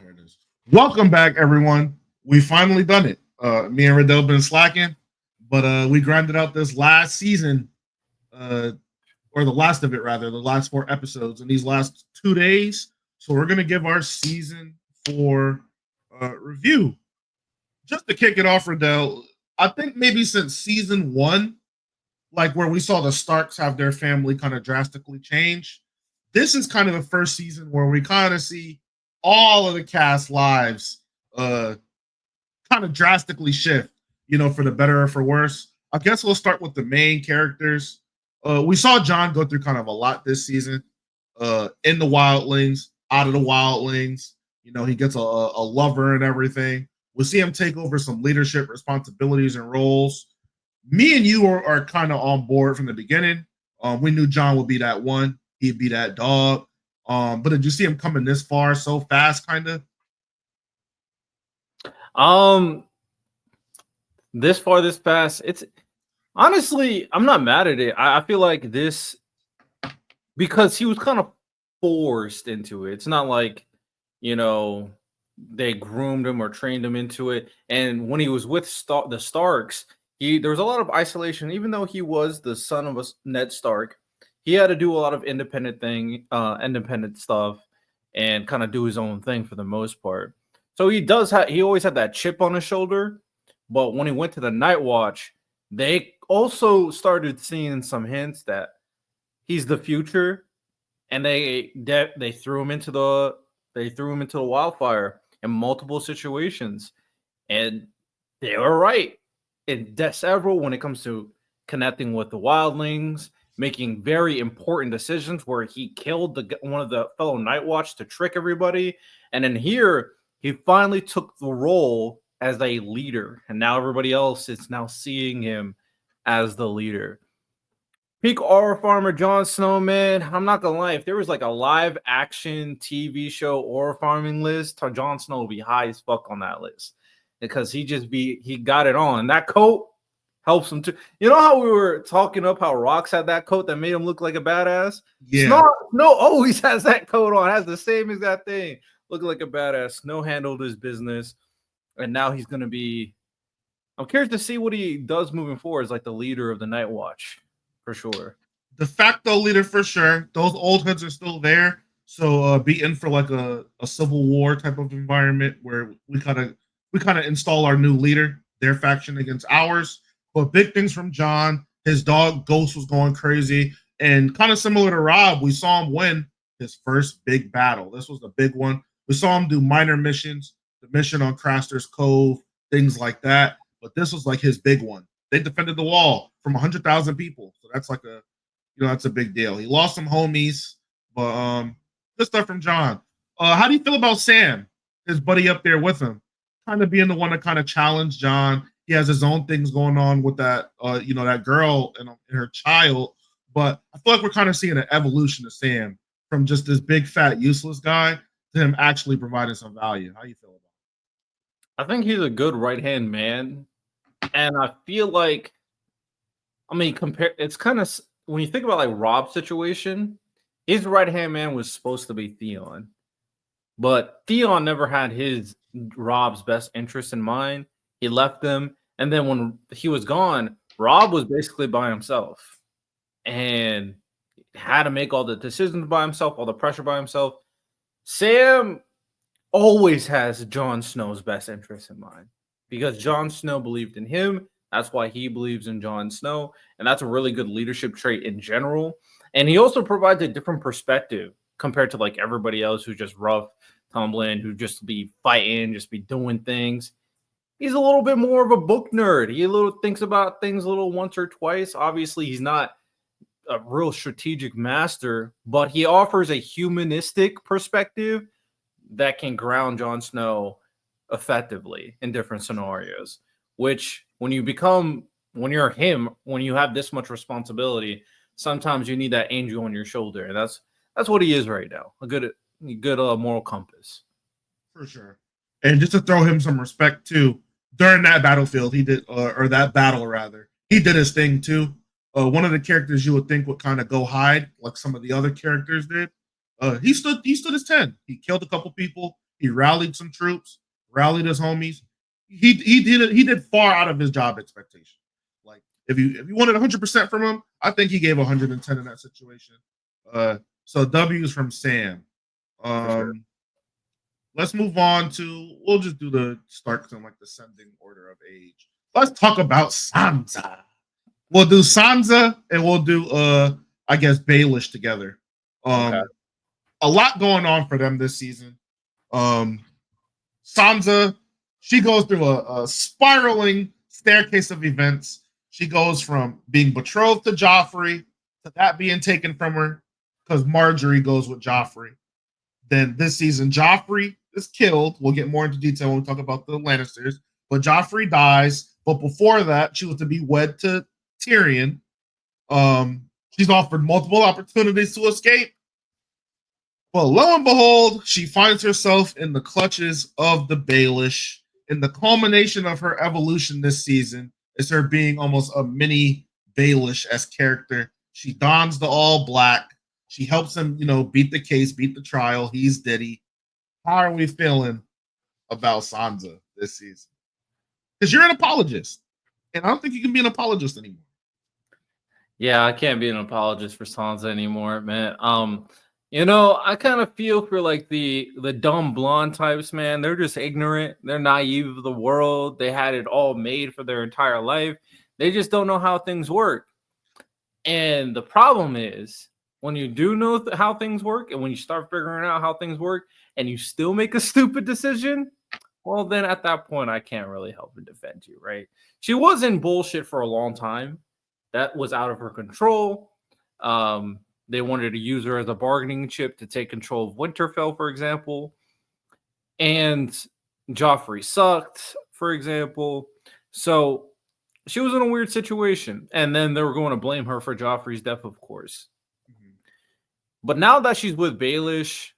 Here it is. Welcome back, everyone. We finally done it. Me and Riddell been slacking, but we grinded out this last season, uh, or the last of it rather, the last four episodes in these last 2 days. So we're gonna give our season four review. Just to kick it off, Riddell. I think maybe since season one, like where we saw the Starks have their family kind of drastically change. This is kind of the first season where we kind of see all of the cast lives uh kind of drastically shift, for the better or for worse. I guess we'll start with the main characters. We saw John go through kind of a lot this season. In the Wildlings, out of the Wildlings, he gets a lover and everything. We'll see him take over some leadership responsibilities and roles. Me and you are kind of on board from the beginning. We knew John would be that one. He'd be that dog. But did you see him coming this far so fast, kind of? This far, this fast. It's honestly, I'm not mad at it. I feel like this because he was kind of forced into it. It's not like, you know, they groomed him or trained him into it. And when he was with the Starks, there was a lot of isolation. Even though he was the son of Ned Stark, he had to do a lot of independent stuff, and kind of do his own thing for the most part. So he always had that chip on his shoulder. But when he went to the Night Watch, they also started seeing some hints that he's the future, and they threw him into the wildfire in multiple situations, and they were right in several when it comes to connecting with the wildlings, making very important decisions where he killed one of the fellow Night Watch to trick everybody, and then here he finally took the role as a leader, and now everybody else is now seeing him as the leader. Peak horror farmer Jon Snow, man. I'm not gonna lie. If there was like a live action TV show horror farming list, Jon Snow would be high as fuck on that list because he got it on. That coat helps him too. You know how we were talking up how Rox had that coat that made him look like a badass? Yeah. Snow always has that coat on, has the same exact thing. Look like a badass. Snow handled his business, and now he's gonna be. I'm curious to see what he does moving forward as like the leader of the Night Watch. For sure. De facto leader for sure. Those old hoods are still there. So be in for like a civil war type of environment where we kind of install our new leader, their faction against ours. But big things from John. His dog Ghost was going crazy. And kind of similar to Rob, we saw him win his first big battle. This was the big one. We saw him do minor missions, the mission on Craster's Cove, things like that. But this was like his big one. They defended the wall from 100,000 people. So that's like that's a big deal. He lost some homies, but good stuff from John. How do you feel about Sam, his buddy up there with him, kind of being the one to kind of challenge John? He has his own things going on with that, that girl and her child. But I feel like we're kind of seeing an evolution of Sam from just this big fat useless guy to him actually providing some value. How do you feel about it? I think he's a good right hand man, and I feel like, it's kind of when you think about like Rob's situation, his right hand man was supposed to be Theon, but Theon never had Rob's best interest in mind. He left them, and then when he was gone, Rob was basically by himself and had to make all the decisions by himself, all the pressure by himself. Sam always has Jon Snow's best interest in mind because Jon Snow believed in him. That's why he believes in Jon Snow, and that's a really good leadership trait in general. And he also provides a different perspective compared to like everybody else who's just rough, tumbling, who just be fighting, just be doing things. He's a little bit more of a book nerd. He thinks about things a little once or twice. Obviously, he's not a real strategic master, but he offers a humanistic perspective that can ground Jon Snow effectively in different scenarios, which when you're him, when you have this much responsibility, sometimes you need that angel on your shoulder. And that's what he is right now. A good moral compass. For sure. And just to throw him some respect too, during that battlefield, he did, or that battle rather, he did his thing too. One of the characters you would think would kind of go hide, like some of the other characters did. He stood his 10. He killed a couple people. He rallied some troops, rallied his homies. He did far out of his job expectation. Like if you wanted 100% from him, I think he gave 110 in that situation. So W's from Sam. Sure. Let's move on to. We'll just do the start in like descending order of age. Let's talk about Sansa. We'll do Sansa and we'll do I guess Baelish together. Okay. A lot going on for them this season. Sansa, she goes through a spiraling staircase of events. She goes from being betrothed to Joffrey to that being taken from her because Marjorie goes with Joffrey. Then this season, Joffrey is killed. We'll get more into detail when we talk about the Lannisters. But Joffrey dies. But before that, she was to be wed to Tyrion. She's offered multiple opportunities to escape. But lo and behold, she finds herself in the clutches of the Baelish. And the culmination of her evolution this season is her being almost a mini Baelish-esque character. She dons the all black. She helps him, beat the case, beat the trial. He's Diddy. How are we feeling about Sansa this season? Because you're an apologist. And I don't think you can be an apologist anymore. Yeah, I can't be an apologist for Sansa anymore, man. I kind of feel for like the dumb blonde types, man. They're just ignorant. They're naive of the world. They had it all made for their entire life. They just don't know how things work. And the problem is when you do know how things work and when you start figuring out how things work and you still make a stupid decision, well, then at that point, I can't really help and defend you, right? She was in bullshit for a long time. That was out of her control. They wanted to use her as a bargaining chip to take control of Winterfell, for example. And Joffrey sucked, for example. So she was in a weird situation. And then they were going to blame her for Joffrey's death, of course. Mm-hmm. But now that she's with Baelish,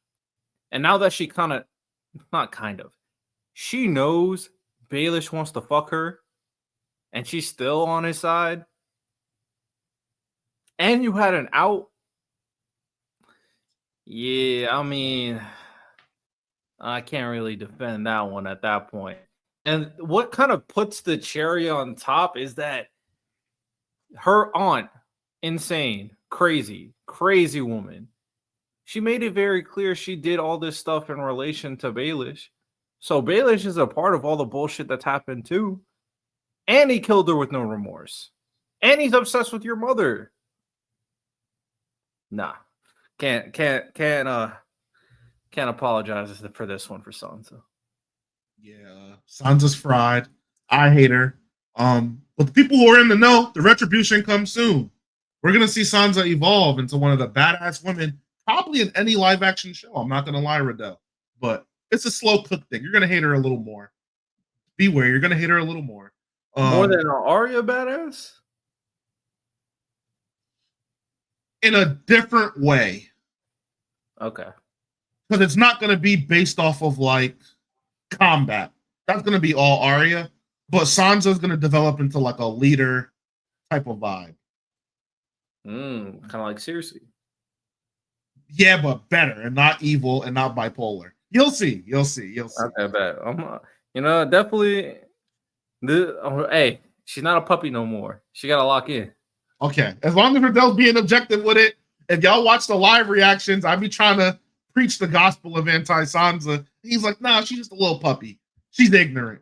and now that she she knows Baelish wants to fuck her, and she's still on his side, and you had an out. Yeah, I mean, I can't really defend that one at that point. And what kind of puts the cherry on top is that her aunt, insane, crazy woman, she made it very clear she did all this stuff in relation to Baelish. So Baelish is a part of all the bullshit that's happened too. And he killed her with no remorse. And he's obsessed with your mother. Nah. Can't apologize for this one for Sansa. Yeah, Sansa's fried. I hate her. But the people who are in the know, the retribution comes soon. We're gonna see Sansa evolve into one of the badass women, probably in any live action show. I'm not gonna lie, Riddell, but it's a slow cook thing. You're gonna hate her a little more. Beware, you're gonna hate her a little more. More than Arya badass? In a different way. Okay. Because it's not going to be based off of like combat. That's going to be all Arya. But Sansa's going to develop into like a leader type of vibe. Kind of like Cersei. Yeah, but better and not evil and not bipolar. You'll see. Okay, bad. Definitely. Hey, she's not a puppy no more. She got to lock in. Okay. As long as Riddell's being objective with it, if y'all watch the live reactions, I'd be trying to preach the gospel of anti-Sansa. He's like, nah, she's just a little puppy. She's ignorant.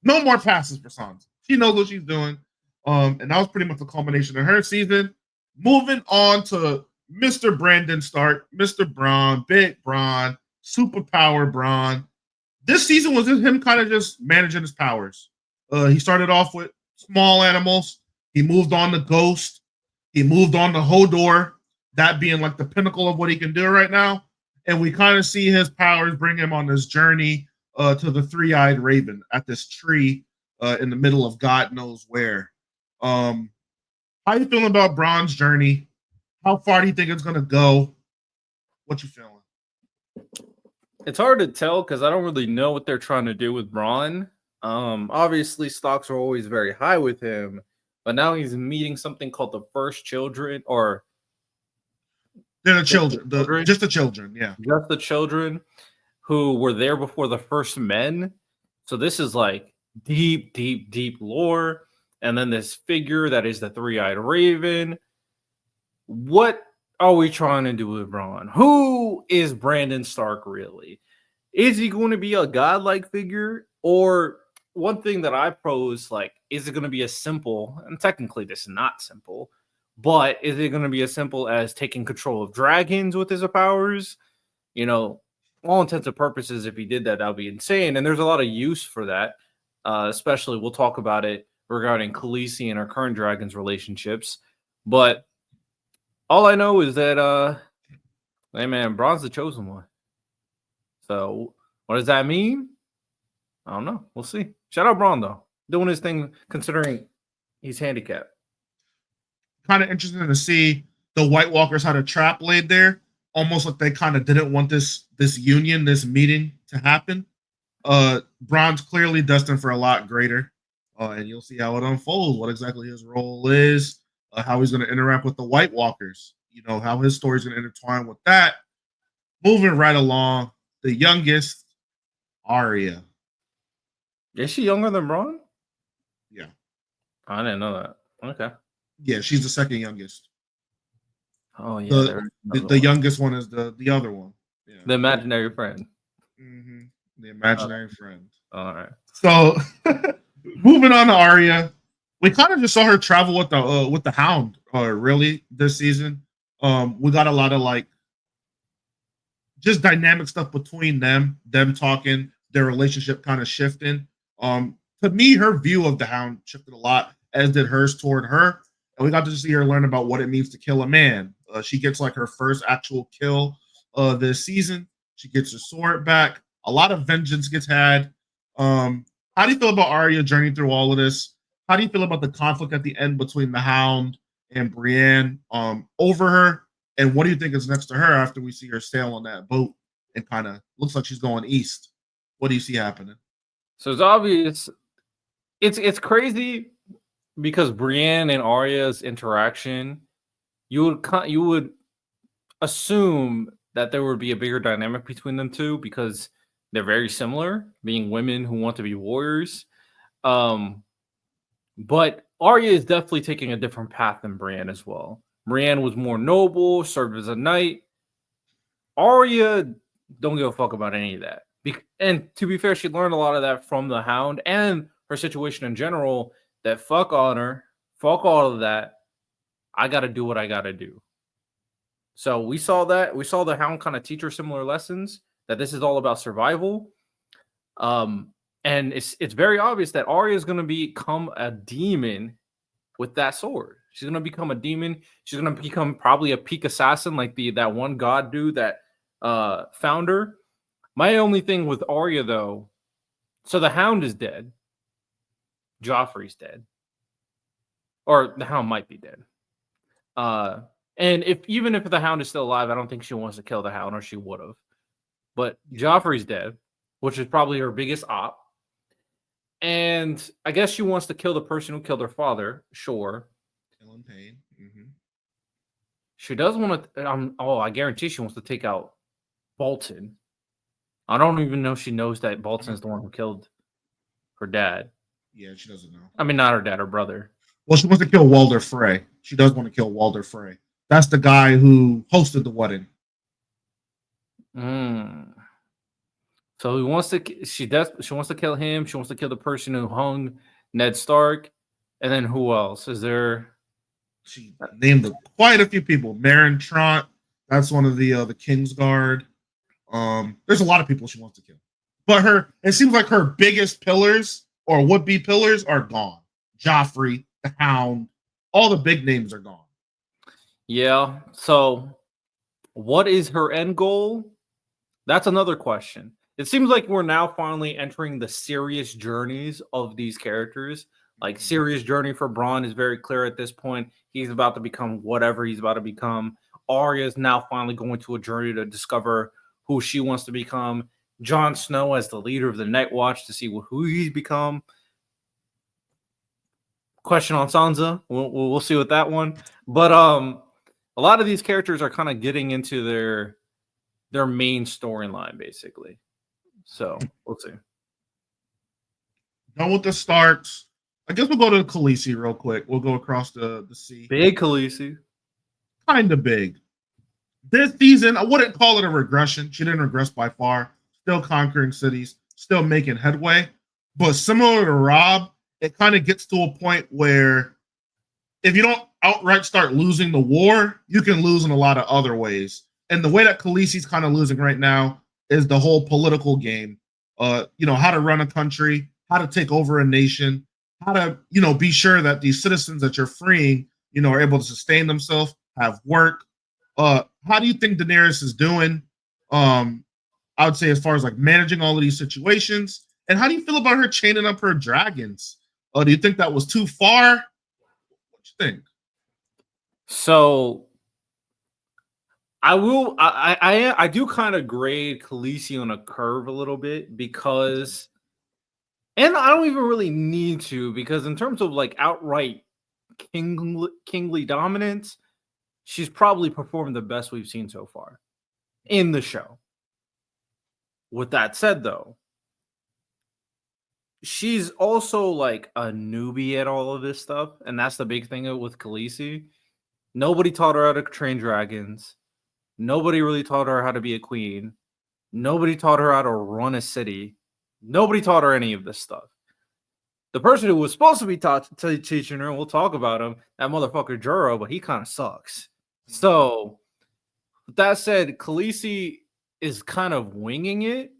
No more passes for Sansa. She knows what she's doing. And that was pretty much the culmination of her season. Moving on to Mr. Brandon Stark, Mr. Bronn, Big Bronn, Superpower Bronn. This season was him kind of just managing his powers. He started off with small animals. He moved on to Ghost. He moved on to Hodor, that being like the pinnacle of what he can do right now. And we kind of see his powers bring him on this journey to the three-eyed raven at this tree in the middle of God knows where. How you feeling about Bronn's journey? How far do you think it's going to go? What you feeling? It's hard to tell because I don't really know what they're trying to do with Bronn. Obviously, stocks are always very high with him, but now he's meeting something called the First Children, or they're the children, just the children, yeah, just the children, who were there before the first men. So this is like deep, deep, deep lore. And then this figure that is the three-eyed raven. What are we trying to do with Braun? Who is Brandon Stark really? Is he going to be a godlike figure? Or one thing that I pose, like, is it going to be as simple? And technically, this is not simple, but is it going to be as simple as taking control of dragons with his powers? You know, all intents and purposes, if he did that, that would be insane. And there's a lot of use for that. Especially, we'll talk about it regarding Khaleesi and our current dragons relationships. But all I know is that, hey man, Braun's the chosen one. So what does that mean? I don't know. We'll see. Shout out Braun though, doing his thing considering he's handicapped. Kind of interesting to see the White Walkers had a trap laid there, almost like they kind of didn't want this union, this meeting to happen. Braun's clearly destined for a lot greater, and you'll see how it unfolds. What exactly his role is, how he's going to interact with the White Walkers. You know how his story's going to intertwine with that. Moving right along, the youngest, Arya. Is she younger than Braun? Yeah. I didn't know that. Okay. Yeah, she's the second youngest. Oh yeah, the youngest one is the other one. Yeah. The imaginary friend. Mm-hmm. The imaginary friend. All right. So moving on to Arya, we kind of just saw her travel with the Hound. Really this season, we got a lot of like just dynamic stuff between them talking, their relationship kind of shifting. To me, her view of the Hound shifted a lot, as did hers toward her. And we got to see her learn about what it means to kill a man. She gets like her first actual kill this season. She gets her sword back. A lot of vengeance gets had. How do you feel about Arya journeying through all of this? How do you feel about the conflict at the end between the Hound and Brienne over her? And what do you think is next to her after we see her sail on that boat and kind of looks like she's going east? What do you see happening? So it's obvious. It's crazy because Brienne and Arya's interaction, you would assume that there would be a bigger dynamic between them two because they're very similar, being women who want to be warriors. But Arya is definitely taking a different path than Brienne as well. Brienne was more noble, served as a knight. Arya don't give a fuck about any of that. And to be fair, she learned a lot of that from the Hound and her situation in general, that fuck honor, fuck all of that. I got to do what I got to do. So we saw that. We saw the Hound kind of teach her similar lessons, that this is all about survival. And it's very obvious that Arya is going to become a demon with that sword. She's going to become a demon. She's going to become probably a peak assassin like that one god dude that found her. My only thing with Arya, though, so the Hound is dead. Joffrey's dead. Or the Hound might be dead. And even if the Hound is still alive, I don't think she wants to kill the Hound, or she would have. But Joffrey's dead, which is probably her biggest op. And I guess she wants to kill the person who killed her father, sure. Ellen Payne. Mm-hmm. She does want to. I guarantee she wants to take out Bolton. I don't even know if she knows that Bolton is the one who killed her dad. Yeah, she doesn't know. I mean, not her dad, her brother. Well, she wants to kill Walder Frey. She does want to kill Walder Frey. That's the guy who hosted the wedding. So he wants to. She wants to kill him. She wants to kill the person who hung Ned Stark. And then who else is there? She named quite a few people. Meryn Trant. That's one of the Kingsguard. There's a lot of people she wants to kill. But it seems like her biggest pillars or would-be pillars are gone. Joffrey, the Hound, all the big names are gone. Yeah. So what is her end goal? That's another question. It seems like we're now finally entering the serious journeys of these characters. Like, serious journey for Braun is very clear at this point. He's about to become whatever he's about to become. Arya is now finally going to a journey to discover who she wants to become. Jon Snow as the leader of the Night Watch to see who he's become. Question on Sansa. We'll see with that one. But a lot of these characters are kind of getting into their main storyline, basically. So we'll see. Done with the Starks. I guess we'll go to Khaleesi real quick. We'll go across the sea. Big Khaleesi. Kind of big. This season, I wouldn't call it a regression. She didn't regress by far. Still conquering cities, still making headway. But similar to Rob, it kind of gets to a point where if you don't outright start losing the war, you can lose in a lot of other ways. And the way that Khaleesi's kind of losing right now is the whole political game. How to run a country, how to take over a nation, how to, be sure that these citizens that you're freeing, are able to sustain themselves, have work. How do you think Daenerys is doing? I would say as far as like managing all of these situations, and how do you feel about her chaining up her dragons? Do you think that was too far? What you think? So I do kind of grade Khaleesi on a curve a little bit because, and I don't even really need to, because in terms of like outright kingly dominance, she's probably performed the best we've seen so far in the show. With that said, though, she's also like a newbie at all of this stuff, and that's the big thing with Khaleesi. Nobody taught her how to train dragons. Nobody really taught her how to be a queen. Nobody taught her how to run a city. Nobody taught her any of this stuff. The person who was supposed to be teaching her, and we'll talk about him, that motherfucker Juro, but he kind of sucks. So, with that said, Khaleesi is kind of winging it.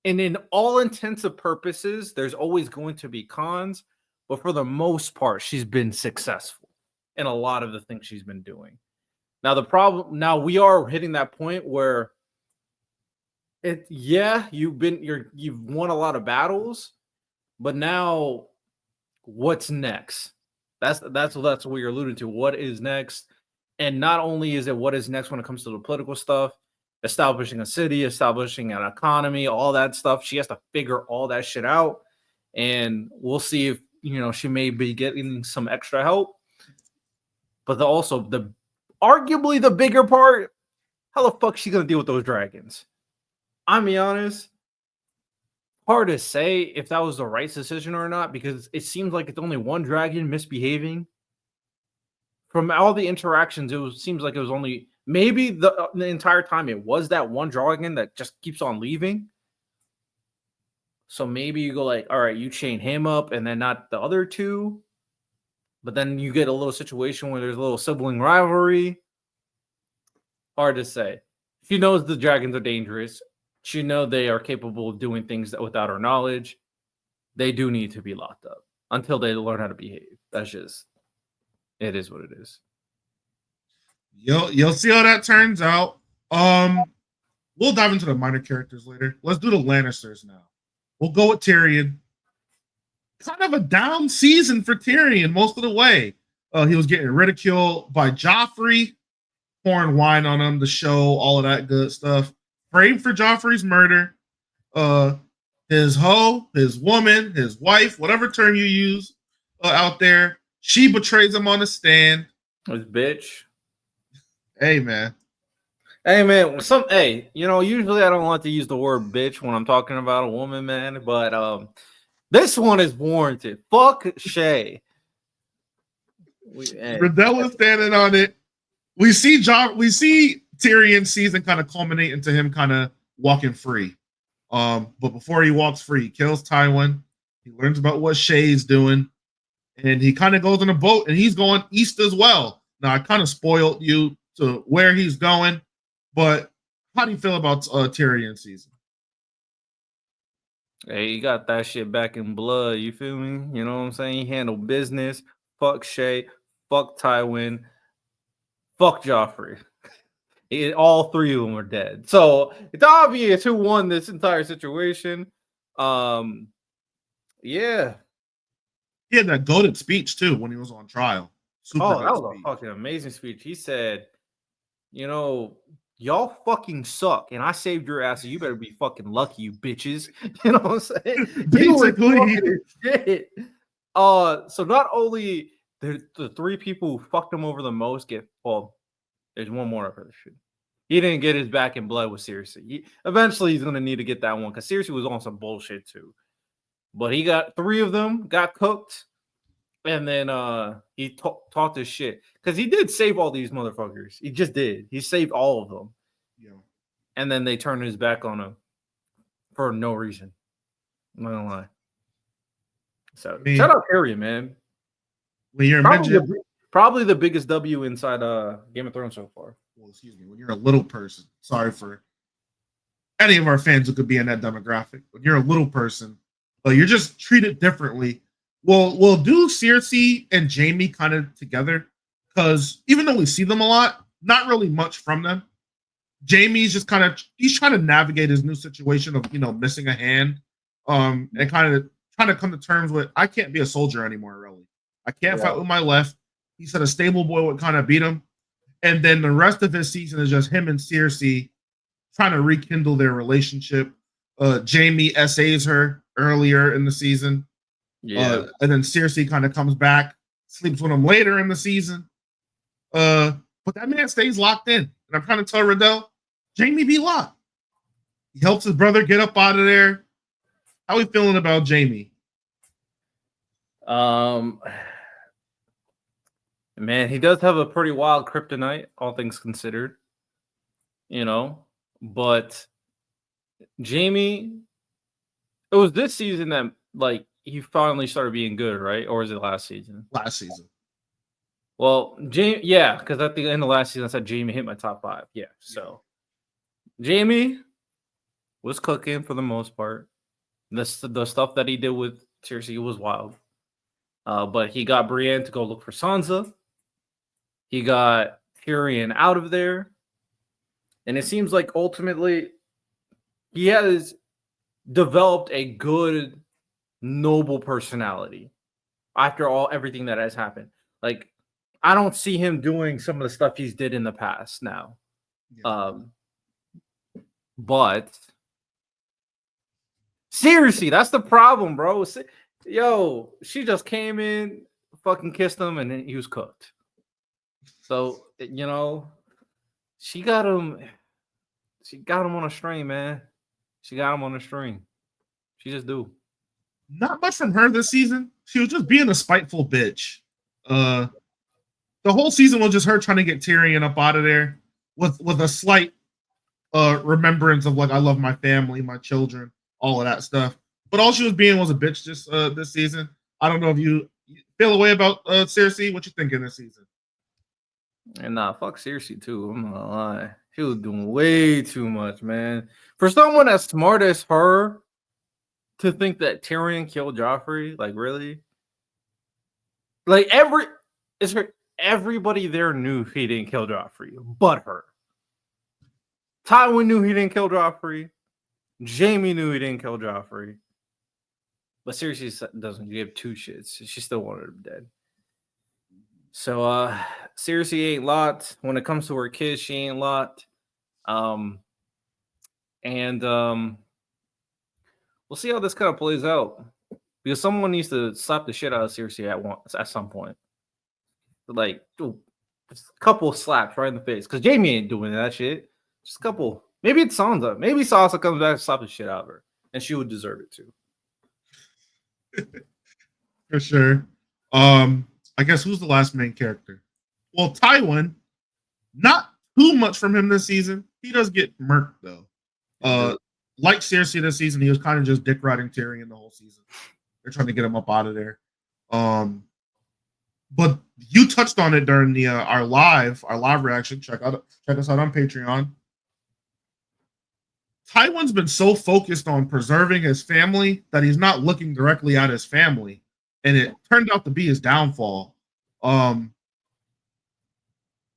And in all intents and purposes, there's always going to be cons. But for the most part, she's been successful in a lot of the things she's been doing. Now we are hitting that point where you've won a lot of battles, but now what's next? That's what you're alluding to. What is next? And not only is it what is next when it comes to the political stuff, establishing a city, establishing an economy, all that stuff. She has to figure all that shit out. And we'll see if, she may be getting some extra help. But arguably the bigger part, how the fuck is she going to deal with those dragons? I'll be honest, hard to say if that was the right decision or not, because it seems like it's only one dragon misbehaving. From all the interactions, seems like it was only maybe the entire time it was that one dragon that just keeps on leaving. So maybe you go like, all right, you chain him up and then not the other two. But then you get a little situation where there's a little sibling rivalry. Hard to say. She knows the dragons are dangerous. She knows they are capable of doing things without her knowledge. They do need to be locked up until they learn how to behave. That's just, it is what it is. You'll see how that turns out. We'll dive into the minor characters later. Let's do the Lannisters now. We'll go with Tyrion. Kind of a down season for Tyrion most of the way. He was getting ridiculed by Joffrey, pouring wine on him, the show, all of that good stuff. Framed for Joffrey's murder. His hoe, his woman, his wife, whatever term you use out there, she betrays him on the stand. His bitch. Hey, man. Usually I don't like to use the word bitch when I'm talking about a woman, man, but this one is warranted. Fuck Shay. Riddell is standing on it. We see Tyrion's season kind of culminate into him kind of walking free. But before he walks free, he kills Tywin. He learns about what Shay's doing, and he kind of goes on a boat, and he's going east as well. Now, I kind of spoiled you to where he's going, but how do you feel about Tyrion's season? Hey, you got that shit back in blood. You feel me? You know what I'm saying? He handled business. Fuck Shay. Fuck Tywin. Fuck Joffrey. All three of them are dead. So it's obvious who won this entire situation. Yeah. He had that goated speech too when he was on trial. That was a fucking amazing speech. He said, y'all fucking suck, and I saved your ass, so you better be fucking lucky, you bitches. You know what I'm saying? Basically. Shit. So not only the three people who fucked him over the most there's one more of her shit. he didn't get his back in blood with Sensei. Eventually, he's gonna need to get that one because Sensei was on some bullshit too. But he got 3 of them, got cooked, and then he talked his shit because he did save all these motherfuckers. He just did. He saved all of them. Yeah. And then they turned his back on him for no reason. I'm not gonna lie. So shout out Harry, man. When you're probably the biggest W inside Game of Thrones so far. Well, excuse me. When you're a little person, sorry for any of our fans who could be in that demographic. When you're a little person, you're just treated differently. We'll do Cersei and Jaime kind of together because even though we see them a lot, not really much from them. Jaime's just he's trying to navigate his new situation of missing a hand, and kind of trying to come to terms with I can't be a soldier anymore. Really, I can't fight with my left. He said a stable boy would kind of beat him, and then the rest of his season is just him and Cersei trying to rekindle their relationship. Jaime essays her earlier in the season, and then Cersei kind of comes back, sleeps with him later in the season. But that man stays locked in. And I'm trying to tell Riddell, Jaime be locked. He helps his brother get up out of there. How are we feeling about Jaime? Man, he does have a pretty wild kryptonite, all things considered. But Jaime, it was this season that he finally started being good, right? Or was it last season? Last season. Well, because at the end of last season, I said Jaime hit my top 5. Yeah, so Jaime was cooking for the most part. The stuff that he did with Cersei was wild. But he got Brienne to go look for Sansa. He got Tyrion out of there. And it seems like ultimately he has developed a good, noble personality after everything that has happened. I don't see him doing some of the stuff he's did in the past now. Yeah. But seriously, that's the problem, bro. Yo, she just came in, fucking kissed him, and then he was cooked. So, she got him on a string, man. She got him on a string. She just do. Not much from her this season. She was just being a spiteful bitch. The whole season was just her trying to get Tyrion up out of there with a slight remembrance of I love my family, my children, all of that stuff. But all she was being was a bitch this season. I don't know if you feel a way about Cersei. What you thinking this season? And fuck Cersei too. I'm not gonna lie. She was doing way too much, man. For someone as smart as her to think that Tyrion killed Joffrey, really? Everybody there knew he didn't kill Joffrey, but her. Tywin knew he didn't kill Joffrey. Jaime knew he didn't kill Joffrey. But Cersei doesn't give 2 shits. She still wanted him dead. So Cersei ain't locked. When it comes to her kids, she ain't locked. We'll see how this kind of plays out. Because someone needs to slap the shit out of Cersei at some point. Just a couple slaps right in the face. Because Jaime ain't doing that shit. Just a couple. Maybe it's Sansa. Maybe Sansa comes back and slaps the shit out of her. And she would deserve it too. For sure. I guess who's the last main character? Well, Tywin, not too much from him this season. He does get murked though. Like Cersei this season, he was kind of just dick riding Tyrion the whole season. They're trying to get him up out of there. But you touched on it during the our live reaction. Check us out on Patreon. Tywin's been so focused on preserving his family that he's not looking directly at his family, and it turned out to be his downfall. Do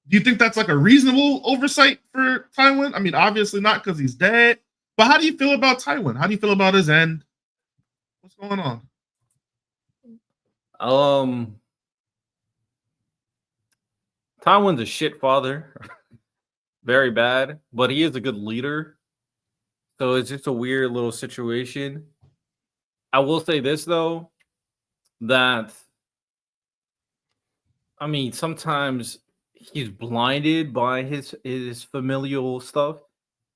you think that's a reasonable oversight for Tywin? I mean, obviously not because he's dead. But how do you feel about Tywin? How do you feel about his end? What's going on? Tywin's a shit father. Very bad, but he is a good leader. So it's just a weird little situation. I will say this though, that sometimes he's blinded by his familial stuff.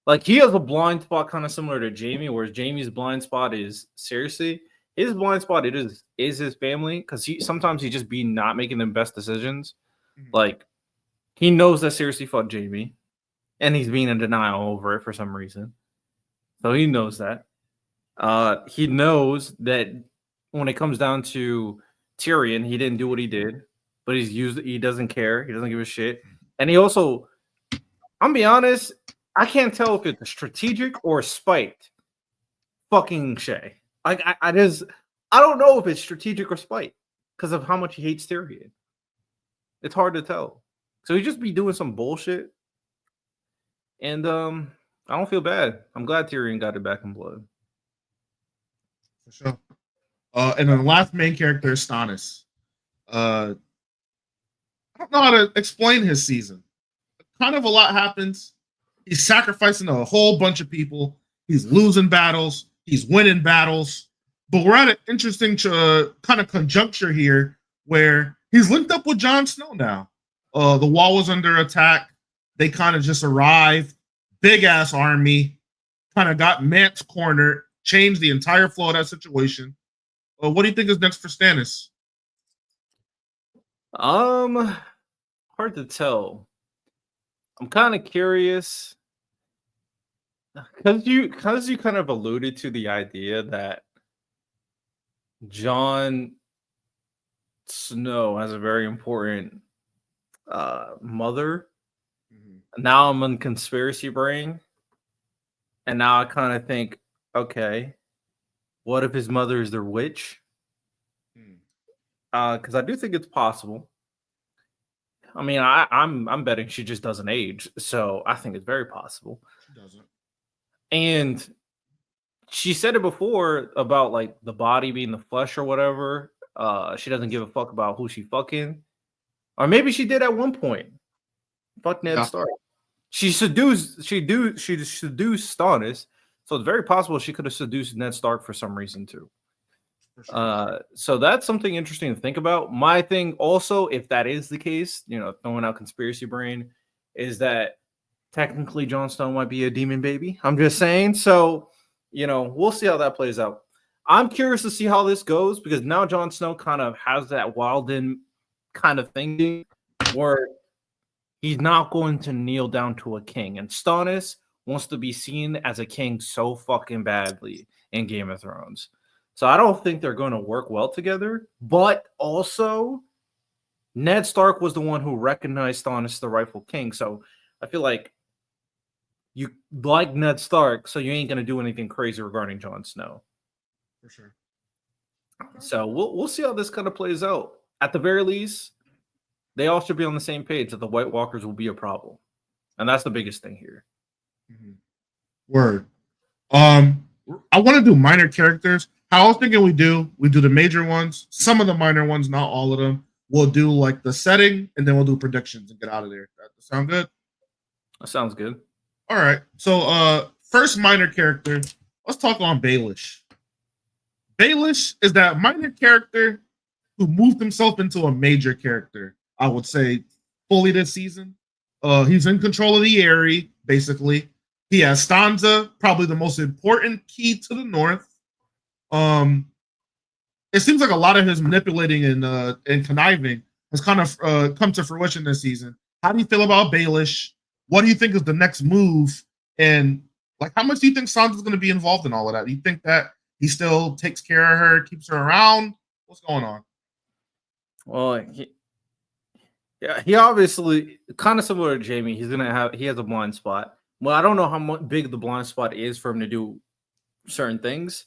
Like he has a blind spot kind of similar to Jamie, whereas Jamie's blind spot is seriously his blind spot. It is his family because sometimes he just be not making the best decisions. Mhm. Like he knows that seriously fucked Jamie, and he's being in denial over it for some reason. So he knows that. He knows that when it comes down to Tyrion, he didn't do what he did, but he doesn't care. He doesn't give a shit. And he also, I'm be honest, I can't tell if it's strategic or spite. Fucking Shay. Like I don't know if it's strategic or spite because of how much he hates Tyrion. It's hard to tell. So he just be doing some bullshit. And I don't feel bad. I'm glad Tyrion got it back in blood. For sure. And then the last main character is Stannis. I don't know how to explain his season. Kind of a lot happens. He's sacrificing a whole bunch of people. He's losing battles. He's winning battles. But we're at an interesting kind of conjuncture here where he's linked up with Jon Snow now. The wall was under attack. They kind of just arrived. Big ass army. Kind of got Mance cornered. Changed the entire flow of that situation. What do you think is next for Stannis? Hard to tell. I'm kind of curious because you kind of alluded to the idea that Jon Snow has a very important mother. Mm-hmm. Now I'm in conspiracy brain, and now I kind of think, okay, what if his mother is the witch? Because I do think it's possible. I mean, I'm betting she just doesn't age, so I think it's very possible. She doesn't. And she said it before about like the body being the flesh or whatever. She doesn't give a fuck about who she fucking, or maybe she did at one point. Fuck Ned Stark. She seduced Stannis, so it's very possible she could have seduced Ned Stark for some reason too. Sure. So that's something interesting to think about. My thing also, if that is the case, throwing out conspiracy brain, is that technically Jon Snow might be a demon baby. I'm just saying. So, we'll see how that plays out. I'm curious to see how this goes because now Jon Snow kind of has that Walden kind of thinking where he's not going to kneel down to a king. And Stannis wants to be seen as a king so fucking badly in Game of Thrones. So I don't think they're going to work well together. But also, Ned Stark was the one who recognized Stannis the rightful king. So I feel like you like Ned Stark, so you ain't going to do anything crazy regarding Jon Snow. For sure. So we'll see how this kind of plays out. At the very least, they all should be on the same page that the White Walkers will be a problem. And that's the biggest thing here. Mm-hmm. Word. I want to do minor characters. How I was thinking we do the major ones, some of the minor ones, not all of them. We'll do like the setting, and then we'll do predictions and get out of there. That sound good? That sounds good. All right. So first minor character, let's talk on Baelish. Baelish is that minor character who moved himself into a major character, I would say, fully this season. He's in control of the Eyrie, basically. He has Sansa, probably the most important key to the north. It seems like a lot of his manipulating and conniving has kind of come to fruition this season. How do you feel about Baelish? What do you think is the next move? And like, how much do you think Sansa's going to be involved in all of that? Do you think that he still takes care of her, keeps her around? What's going on? Well, he obviously kind of similar to Jamie. He has a blind spot. Well, I don't know how big the blind spot is for him to do certain things,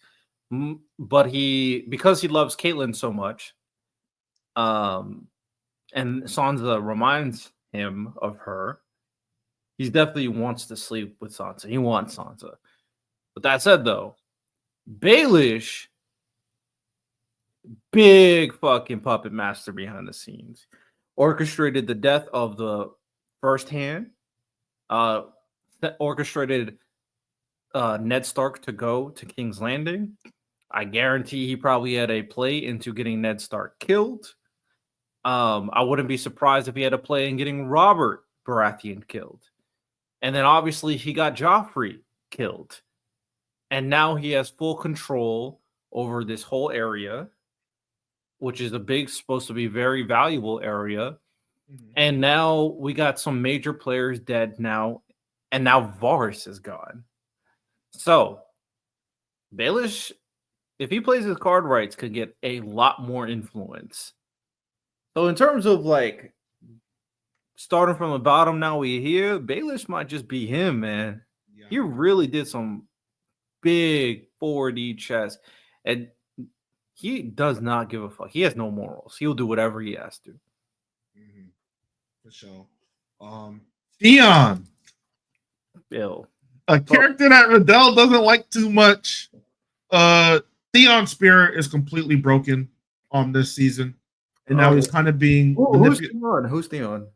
but because he loves Caitlyn so much, and Sansa reminds him of her, he definitely wants to sleep with Sansa. He wants Sansa. But that said, though, Baelish, big fucking puppet master behind the scenes, orchestrated the death of the First Hand, orchestrated Ned Stark to go to King's Landing. I guarantee he probably had a play into getting Ned Stark killed. I wouldn't be surprised if he had a play in getting Robert Baratheon killed. And then obviously he got Joffrey killed. And now he has full control over this whole area, which is a big, supposed to be very valuable area. Mhm. And now we got some major players dead now. And now Varys is gone. So Baelish, if he plays his card rights, could get a lot more influence. So in terms of like starting from the bottom, now we here, Baelish might just be him, man. Yeah. He really did some big 4D chess, and he does not give a fuck. He has no morals. He'll do whatever he has to. Mhm. For sure. Theon, Bill. a character that Riddell doesn't like too much. Theon's spirit is completely broken on this season, and now he's kind of being Who's Theon? Who's Theon?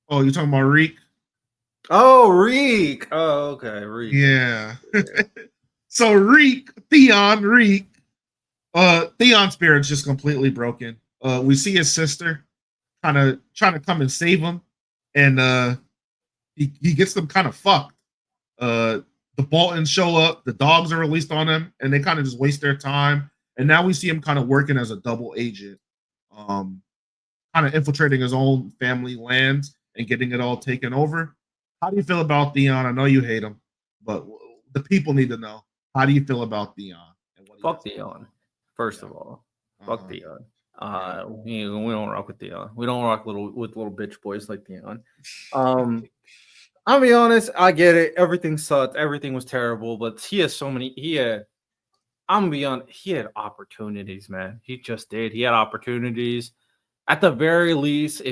Oh, you're talking about Reek? Oh, Reek. Oh, okay, Reek. Yeah. So Reek, Theon's spirit's just completely broken. We see his sister kind of trying to come and save him, and he gets them kind of fucked. The Boltons show up, the dogs are released on him, and they kind of just waste their time. And now we see him kind of working as a double agent, kind of infiltrating his own family lands and getting it all taken over. How do you feel about Theon? I know you hate him, but the people need to know. How do you feel about Theon? And what fuck Theon, first of all. Fuck Theon. We don't rock with Theon. We don't rock with little bitch boys like Theon. I'll be honest, I get it. Everything sucked. Everything was terrible, but he has so many. I'm gonna be honest, he had opportunities, man. He just did. He had opportunities. At the very least,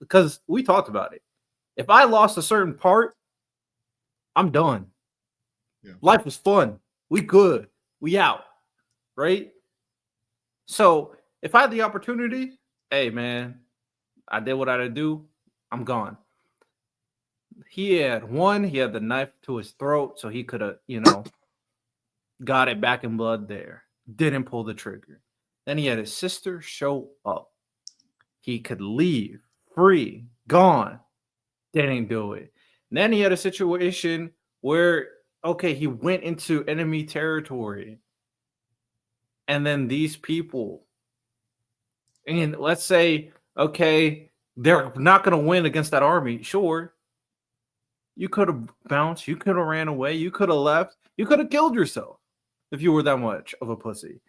because we talked about it. If I lost a certain part, I'm done. Yeah. Life was fun. We good. We out. Right? So if I had the opportunity, hey man, I did what I had to do. I'm gone. He had the knife to his throat, so he could have, got it back in blood there. Didn't pull the trigger. Then he had his sister show up. He could leave, free, gone. Didn't do it. And then he had a situation where, okay, he went into enemy territory. And then these people, and let's say, okay, they're not going to win against that army. Sure. You could have bounced. You could have ran away. You could have left. You could have killed yourself if you were that much of a pussy.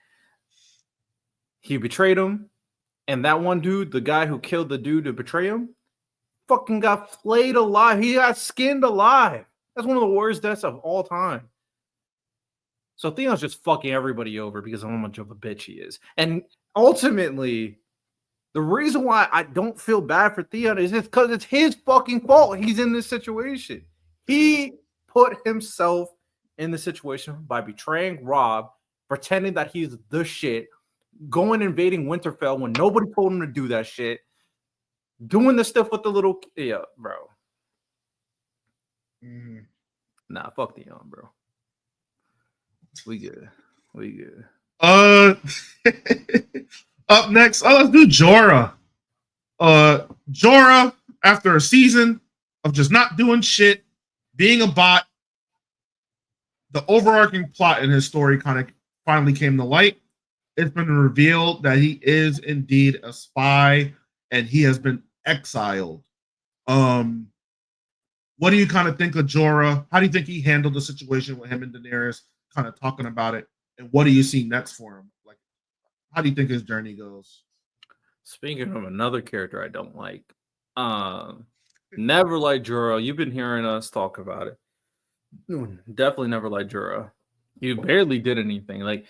He betrayed him. And that one dude, the guy who killed the dude to betray him, fucking got flayed alive. He got skinned alive. That's one of the worst deaths of all time. So Theon's just fucking everybody over because of how much of a bitch he is. And ultimately, the reason why I don't feel bad for Theon is just because it's his fucking fault he's in this situation. He put himself in the situation by betraying Robb, pretending that he's the shit, going invading Winterfell when nobody told him to do that shit, doing the stuff with the little bro. Nah, fuck Theon, bro. We good. Up next, let's do Jorah. Jorah, after a season of just not doing shit, being a bot, the overarching plot in his story kind of finally came to light. It's been revealed that he is indeed a spy and he has been exiled. What do you kind of think of Jorah? How do you think he handled the situation with him and Daenerys kind of talking about it? And what do you see next for him? Like, how do you think his journey goes? Speaking of another character I don't like, never liked Jorah. You've been hearing us talk about it. Definitely never liked Jorah. He barely did anything. Like,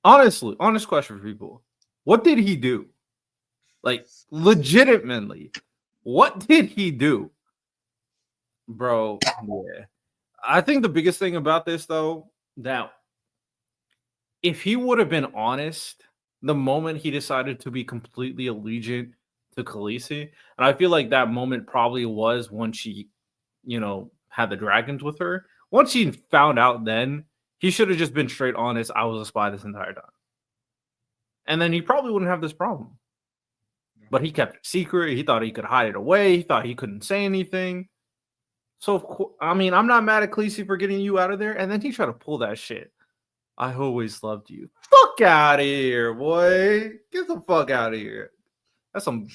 honestly, honest question for people. What did he do? Like, legitimately, what did he do? Bro, yeah. I think the biggest thing about this, though, that if he would have been honest the moment he decided to be completely allegiant to Khaleesi, and I feel like that moment probably was when she, had the dragons with her. Once he found out then, he should have just been straight honest. I was a spy this entire time. And then he probably wouldn't have this problem. but he kept it secret. He thought he could hide it away. He thought he couldn't say anything. So, I mean, I'm not mad at Khaleesi for getting you out of there. And then he tried to pull that shit. I always loved you. Fuck out of here, boy. Get the fuck out of here. That's some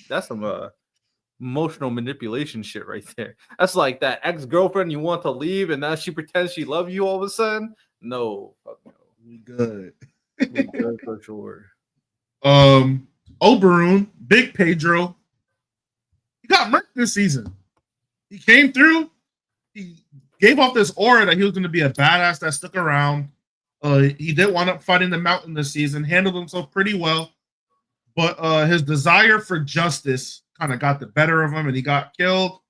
emotional manipulation shit right there. That's like that ex-girlfriend you want to leave and now she pretends she loves you all of a sudden. No, fuck no. We good. We good for sure. Oberyn, Big Pedro, he got murked this season. He came through. He gave off this aura that he was going to be a badass that stuck around. He did wind up fighting the mountain this season, handled himself pretty well, but his desire for justice kind of got the better of him, and he got killed.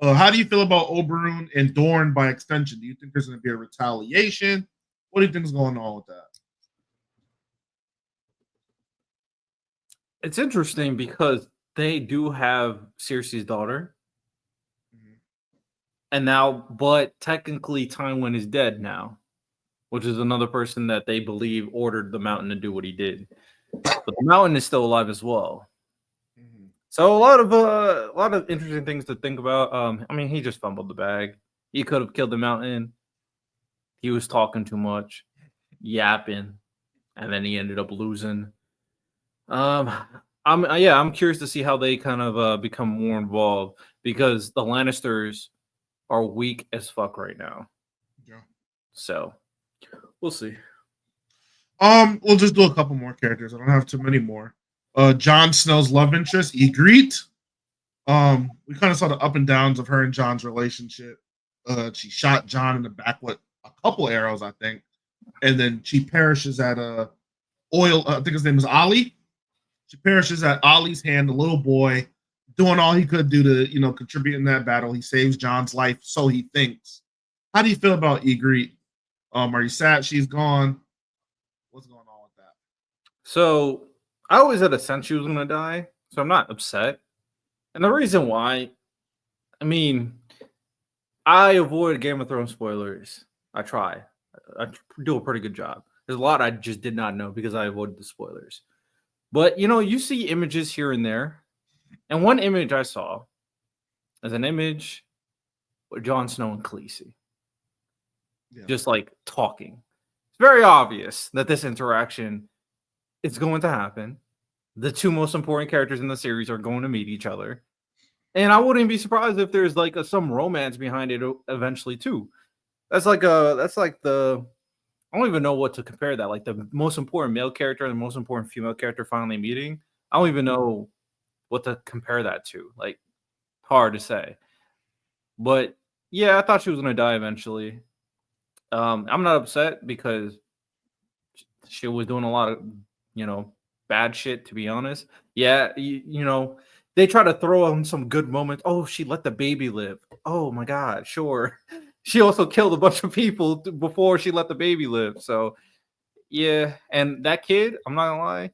How do you feel about Oberyn and Dorne by extension? Do you think there's going to be a retaliation? What do you think is going on with that? It's interesting because they do have Cersei's daughter. And now, but technically Tywin is dead now, which is another person that they believe ordered the mountain to do what he did. But the mountain is still alive as well. So a lot of interesting things to think about. I mean, he just fumbled the bag. He could have killed the mountain. He was talking too much, yapping, and then he ended up losing. I'm curious to see how they kind of become more involved because the Lannisters are weak as fuck right now. Yeah. So we'll see. We'll just do a couple more characters. I don't have too many more. Jon Snow's love interest, Ygritte. We kind of saw the up and downs of her and Jon's relationship. She shot Jon in the back with a couple arrows, I think, and then she perishes at oil. I think his name is Ollie. She perishes at Ollie's hand. The little boy doing all he could do to contribute in that battle. He saves Jon's life, so he thinks. How do you feel about Ygritte? Are you sad she's gone? What's going on with that? So I always had a sense she was gonna die, so I'm not upset. And the reason why, I mean, I avoid Game of Thrones spoilers. I try. I do a pretty good job. There's a lot I just did not know because I avoided the spoilers. But you see images here and there. And one image I saw is an image with Jon Snow and Khaleesi. Yeah. Just like talking. It's very obvious that this interaction is going to happen. The two most important characters in the series are going to meet each other. And I wouldn't be surprised if there's like some romance behind it eventually too. That's like the I don't even know what to compare that. Like the most important male character and the most important female character finally meeting. I don't even know what to compare that to. Like, hard to say. But yeah, I thought she was gonna die eventually. I'm not upset because she was doing a lot of bad shit, to be honest. Yeah, they try to throw on some good moments. Oh, she let the baby live. Oh my god, sure. She also killed a bunch of people before she let the baby live. So yeah, and that kid, I'm not gonna lie,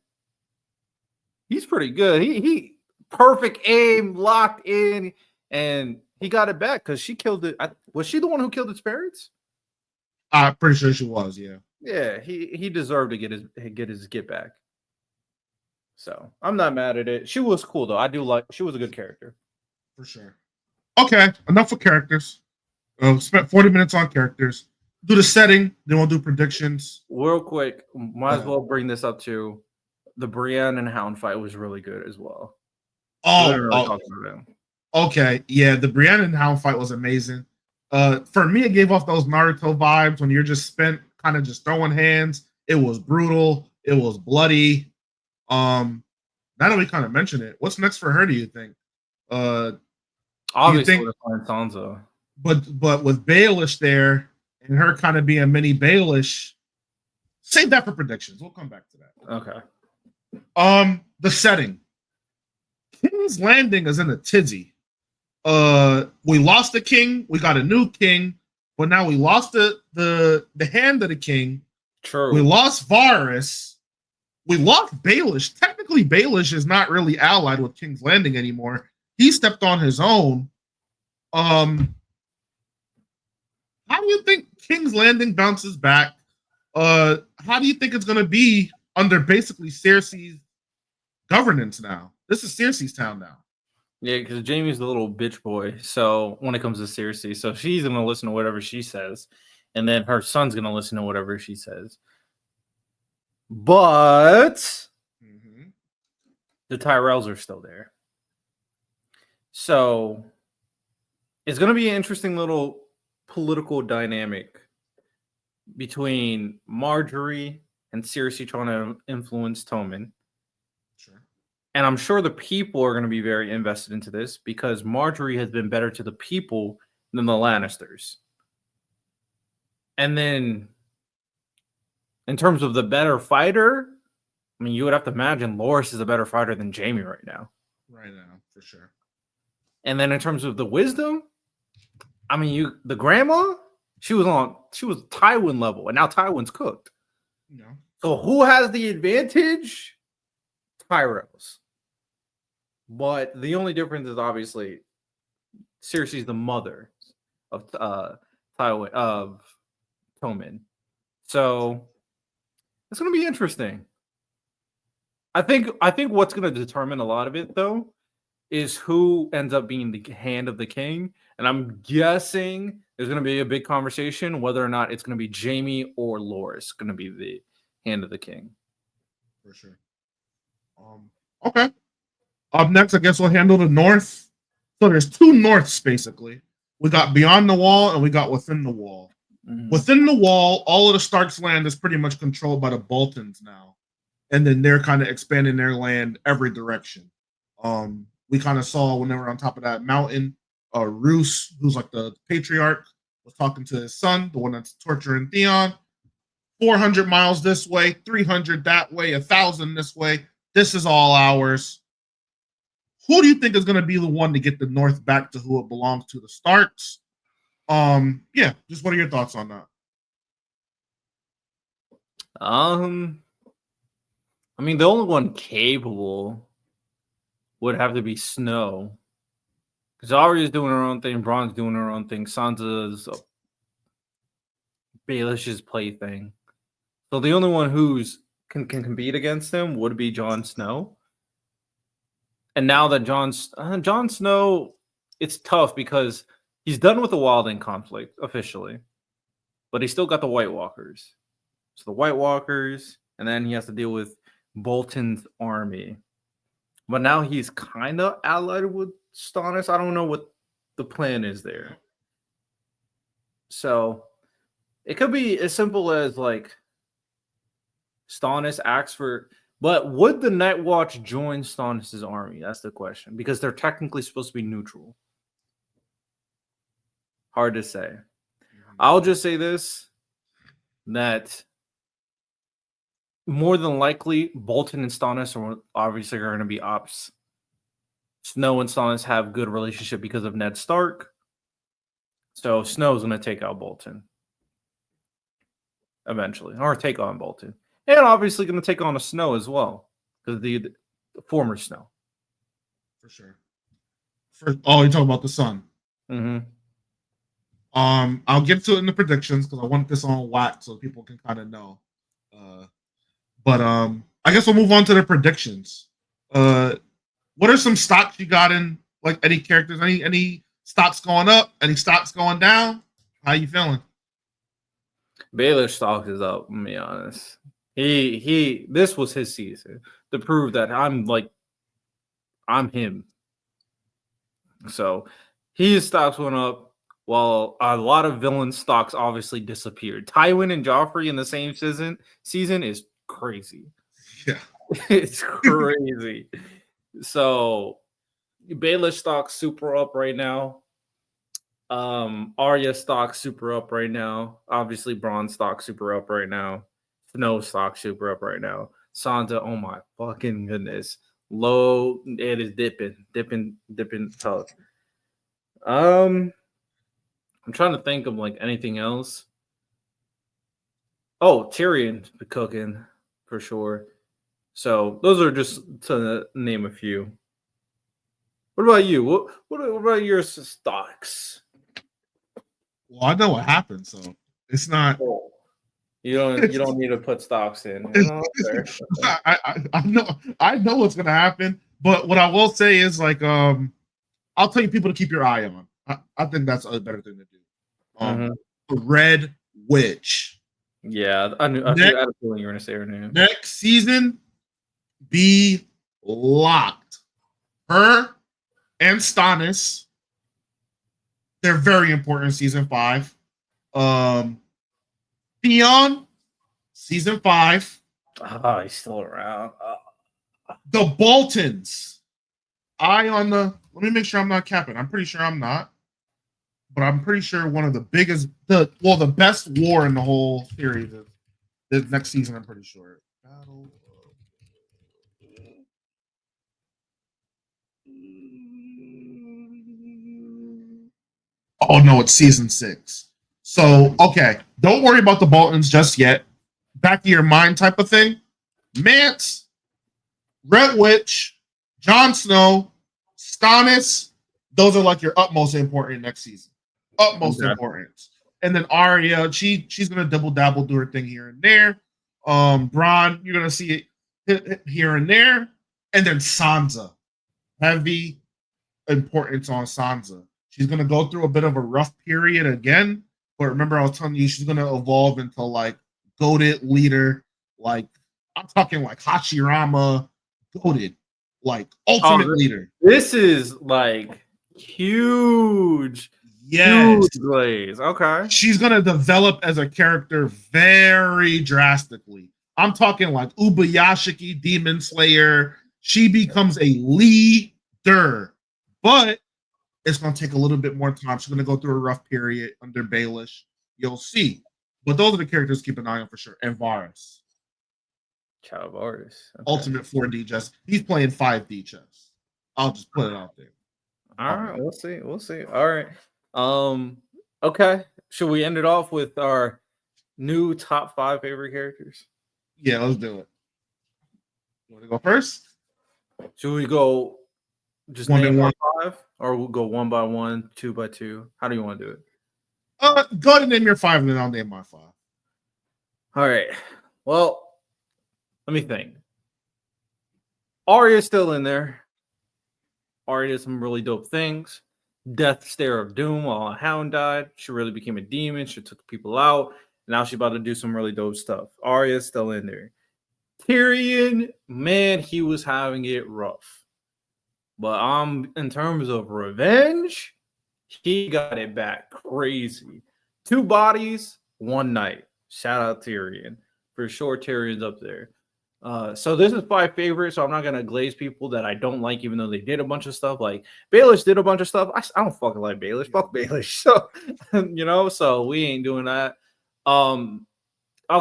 he's pretty good. He perfect aim, locked in, and he got it back because she killed it. Was she the one who killed its parents? I'm pretty sure she was. Yeah. Yeah, he deserved to get his get back. So I'm not mad at it. She was cool though. She was a good character. For sure. Okay, enough for characters. Spent 40 minutes on characters. Do the setting, then we'll do predictions. Real quick, might as well bring this up too. The Brienne and Hound fight was really good as well. Okay. Yeah, the Brienne and Hound fight was amazing. For me, it gave off those Naruto vibes when you're just spent kind of just throwing hands. It was brutal. It was bloody. Now that we kind of mentioned it, what's next for her, do you think? Obviously, with Sansa. But with Baelish there and her kind of being mini Baelish, save that for predictions. We'll come back to that. Okay. The setting. King's Landing is in a tizzy. We lost the king, we got a new king, but now we lost the hand of the king. True. We lost Varys. We lost Baelish. Technically, Baelish is not really allied with King's Landing anymore. He stepped on his own. How do you think King's Landing bounces back? How do you think it's going to be under basically Cersei's governance now. This is Cersei's town now. Yeah, because Jamie's the little bitch boy. So when it comes to Cersei, so she's gonna listen to whatever she says, and then her son's gonna listen to whatever she says. But the Tyrells are still there. So it's gonna be an interesting little political dynamic between Marjorie and Cersei trying to influence Tommen. Sure. And I'm sure the people are going to be very invested into this because Marjorie has been better to the people than the Lannisters. And then, in terms of the better fighter, I mean, you would have to imagine Loras is a better fighter than Jamie right now. Right now, for sure. And then, in terms of the wisdom, I mean, the grandma, she was Tywin level, and now Tywin's cooked. No. So who has the advantage? Tyrells. But the only difference is obviously Cersei's the mother of Tywin of Tommen. So it's gonna be interesting. I think what's gonna determine a lot of it though is who ends up being the hand of the king. And I'm guessing there's gonna be a big conversation whether or not it's gonna be Jamie or Loras gonna be the hand of the king. For sure. Okay. Up next, I guess we'll handle the north. So there's two norths basically. We got beyond the wall and we got within the wall. Mm-hmm. Within the wall, all of the Stark's land is pretty much controlled by the Boltons now. And then they're kind of expanding their land every direction. We kind of saw when they were on top of that mountain, Roose, who's like the patriarch, was talking to his son, the one that's torturing Theon. 400 miles this way, 300 that way, 1,000 this way. This is all ours. Who do you think is going to be the one to get the North back to who it belongs to, the Starks? Yeah, just what are your thoughts on that? I mean, the only one capable would have to be Snow. Because Arya's doing her own thing, Bronn's doing her own thing, Sansa's Baelish's plaything. So the only one who's can compete against him would be Jon Snow. And now that Jon Snow, it's tough because he's done with the Wilding conflict officially, but he's still got the White Walkers. So the White Walkers, and then he has to deal with Bolton's army. But now he's kind of allied with Stannis. I don't know what the plan is there. So it could be as simple as like Stannis asks for. But would the Night Watch join Stannis' army? That's the question. Because they're technically supposed to be neutral. Hard to say. I'll just say this, that more than likely, Bolton and Stannis are obviously going to be ops. Snow and Stannis have good relationship because of Ned Stark. So Snow's going to take out Bolton. Eventually. Or take on Bolton. And obviously going to take on a Snow as well. Because the former Snow. For sure. You're talking about the son. Mm-hmm. I'll get to it in the predictions because I want this on wax so people can kind of know. But I guess we'll move on to the predictions. What are some stocks you got in? Like any characters? Any stocks going up? Any stocks going down? How you feeling? Baelish stock is up. Let me be honest. This was his season to prove that I'm him. So his stocks went up while a lot of villain stocks obviously disappeared. Tywin and Joffrey in the same season is crazy. Yeah. It's crazy. So Baelish stock super up right now. Arya stock super up right now. Obviously Bronn stock super up right now. Snow stock super up right now. Sansa, oh my fucking goodness. Low, it is dipping tough. I'm trying to think of like anything else. Oh, Tyrion's cooking for sure. So those are just to name a few. What about you? What about your stocks? Well, I know what happened, so it's not. You don't need to put stocks in. You know, fair. I know what's gonna happen, but what I will say is like I'll tell you people to keep your eye on. I think that's a better thing to do. Mhm. Red Witch. Yeah, I knew. I Next, had a feeling you were gonna say her name. next season, be locked. Her and Stannis, they're very important in season 5. Theon, season 5. Oh, he's still around. The Boltons. Eye on the. Let me make sure I'm not capping. I'm pretty sure I'm not, but I'm pretty sure one of the biggest, the best war in the whole series is the next season. I'm pretty sure. Battle. Oh no, it's season 6. So okay, don't worry about the Boltons just yet. Back to your mind type of thing. Mance, Red Witch, Jon Snow, Stannis, those are like your utmost important next season. Utmost Okay. importance. And then Arya, she's gonna double dabble, do her thing here and there. Bronn, you're gonna see it here and there. And then Sansa. Heavy importance on Sansa. She's gonna go through a bit of a rough period again. But remember, I was telling you she's gonna evolve into like goated leader, like I'm talking like Hashirama, goated, like ultimate leader. This is like huge. Yes. Huge glaze. Okay. She's gonna develop as a character very drastically. I'm talking like Ubayashiki, Demon Slayer. She becomes a leader, but it's gonna take a little bit more time. She's gonna go through a rough period under Baelish. You'll see. But those are the characters to keep an eye on for sure. And Varys. Child Varys. Okay. Ultimate 4D chess. He's playing 5D chess. I'll just put it out there. All right, we'll see. We'll see. All right. Okay. Should we end it off with our new top 5 favorite characters? Yeah, let's do it. You want to go first? Should we go just one name one 5, or we'll go 1 by 1, 2 by 2? How do you want to do it? Go ahead and name your 5, and then I'll name my 5. All right. Well, let me think. Arya's still in there. Arya did some really dope things. Death Stare of Doom while a hound died. She really became a demon. She took people out. Now she's about to do some really dope stuff. Arya's still in there. Tyrion, man, he was having it rough. But in terms of revenge, he got it back crazy. 2 bodies, 1 night. Shout out Tyrion. For sure, Tyrion's up there. So this is 5 favorites, so I'm not gonna glaze people that I don't like, even though they did a bunch of stuff. Like Baelish did a bunch of stuff. I don't fucking like Baelish. Fuck Baelish. So so we ain't doing that. I'll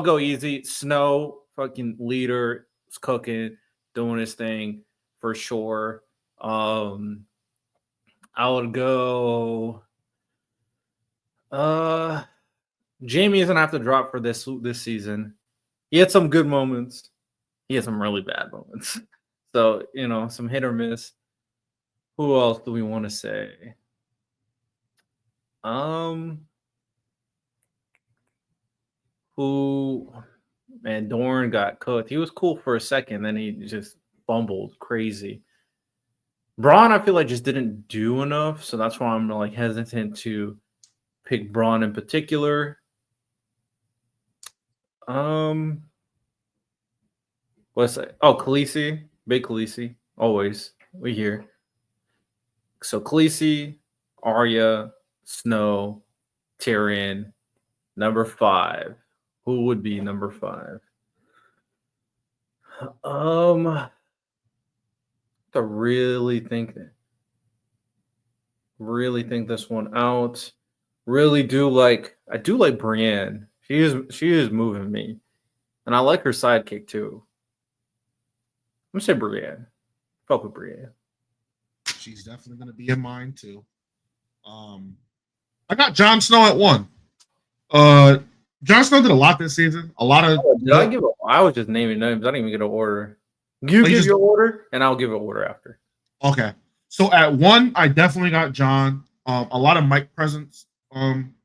go easy. Snow, fucking leader, is cooking, doing his thing for sure. I would go. Jamie doesn't have to drop for this season. He had some good moments. He had some really bad moments. So, some hit or miss. Who else do we want to say? Dorn got cooked. He was cool for a second, then he just fumbled crazy. Braun, I feel like just didn't do enough, so that's why I'm like hesitant to pick Braun in particular. What's that? Oh, Khaleesi, big Khaleesi, always we hear. So Khaleesi, Arya, Snow, Tyrion, number 5. Who would be number 5? To really think this one out. I do like Brienne. She is moving me, and I like her sidekick too. I'm gonna say Brienne. Fuck with Brienne. She's definitely gonna be in mine too. I got Jon Snow at 1. Jon Snow did a lot this season. A lot of. I was just naming names. I didn't even get an order. You give your order, and I'll give an order after. Okay. So at 1, I definitely got Jon. A lot of mic presence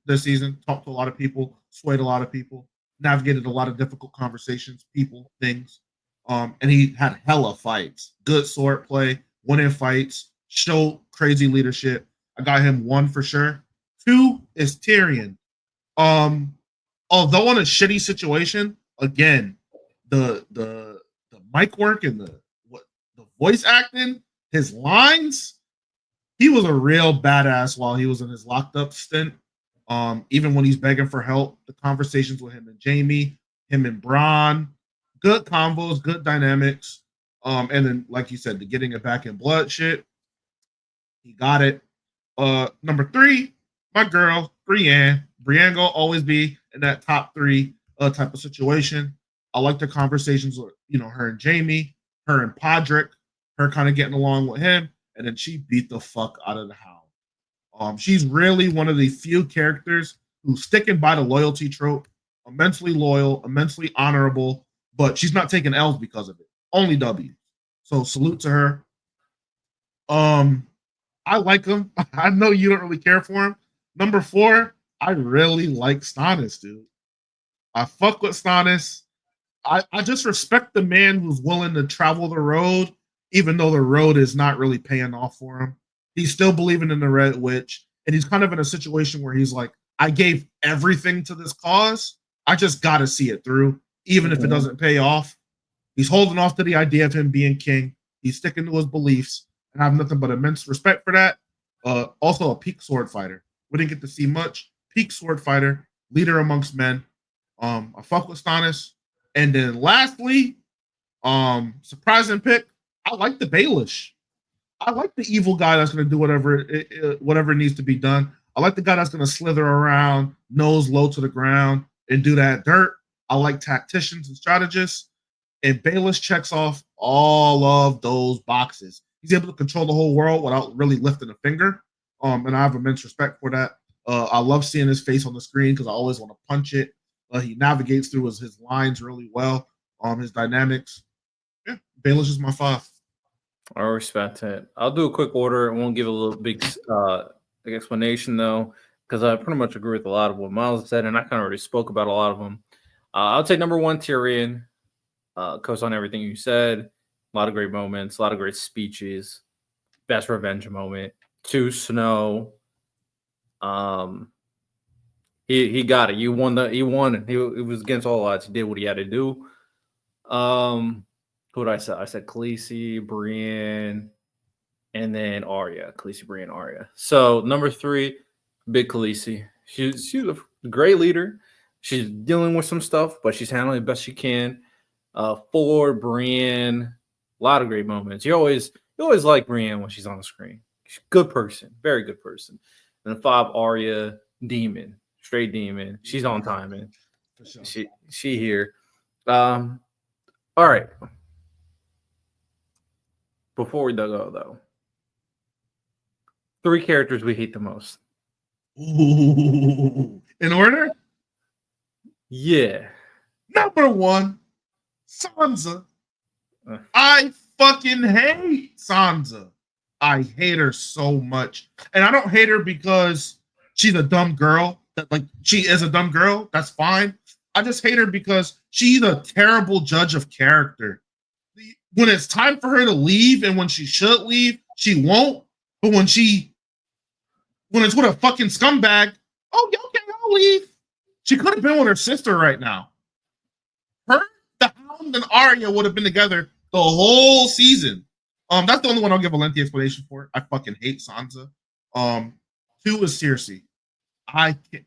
this season. Talked to a lot of people. Swayed a lot of people. navigated a lot of difficult conversations, people, things. And he had hella fights, good sword play, winning fights, show crazy leadership. I got him 1 for sure. 2 is Tyrion. Um, Although in a shitty situation, again, the mic work and the voice acting, his lines, he was a real badass while he was in his locked up stint. Even when he's begging for help, the conversations with him and Jamie, him and Bronn, good combos, good dynamics. And then, like you said, the getting it back in blood shit, he got it. Number 3, my girl, Brienne. Brienne gonna always be in that top 3 type of situation. I like the conversations with, her and Jamie, her and Podrick, her kind of getting along with him, and then she beat the fuck out of the Hound. She's really one of the few characters who's sticking by the loyalty trope, immensely loyal, immensely honorable, but she's not taking L's because of it. Only W. So salute to her. I like him. I know you don't really care for him. Number 4, I really like Stannis, dude. I fuck with Stannis. I just respect the man who's willing to travel the road, even though the road is not really paying off for him. He's still believing in the Red Witch, and he's kind of in a situation where he's like, I gave everything to this cause. I just got to see it through, even if it doesn't pay off. He's holding off to the idea of him being king. He's sticking to his beliefs, and I have nothing but immense respect for that. Also, a peak sword fighter. We didn't get to see much. Peak sword fighter, leader amongst men. I fuck with Stannis. And then lastly, surprising pick, I like the Baelish. I like the evil guy that's going to do whatever needs to be done. I like the guy that's going to slither around, nose low to the ground, and do that dirt. I like tacticians and strategists. And Baelish checks off all of those boxes. He's able to control the whole world without really lifting a finger. And I have immense respect for that. I love seeing his face on the screen because I always want to punch it. He navigates through his lines really well. His dynamics. Yeah, Baelish is my 5. I respect it. I'll do a quick order. I won't give a little big explanation though, because I pretty much agree with a lot of what Miles said, and I kind of already spoke about a lot of them. I'll take number 1, Tyrion. Co-sign everything you said. A lot of great moments, a lot of great speeches. Best revenge moment. 2, Snow. He got it. He won. He was against all odds. He did what he had to do. Who did I say? I said Khaleesi, Brienne, and then Arya. Khaleesi, Brienne, Arya. So number 3, Big Khaleesi. She's a great leader. She's dealing with some stuff, but she's handling it best she can. 4, Brienne. A lot of great moments. You always like Brienne when she's on the screen. She's a good person, very good person. And 5, Arya, demon, straight demon. She's on timing. Sure. She here. All right. Before we go though, 3 characters we hate the most. Ooh. In order? Yeah. Number 1, Sansa. I fucking hate Sansa. I hate her so much. And I don't hate her because she's a dumb girl. Like, she is a dumb girl. That's fine. I just hate her because she's a terrible judge of character. When it's time for her to leave and when she should leave, she won't. But when it's with a fucking scumbag, oh, yeah, okay, I'll leave. She could have been with her sister right now. Her, the Hound, and Arya would have been together the whole season. That's the only one I'll give a lengthy explanation for. I fucking hate Sansa. 2 is Cersei. I can't.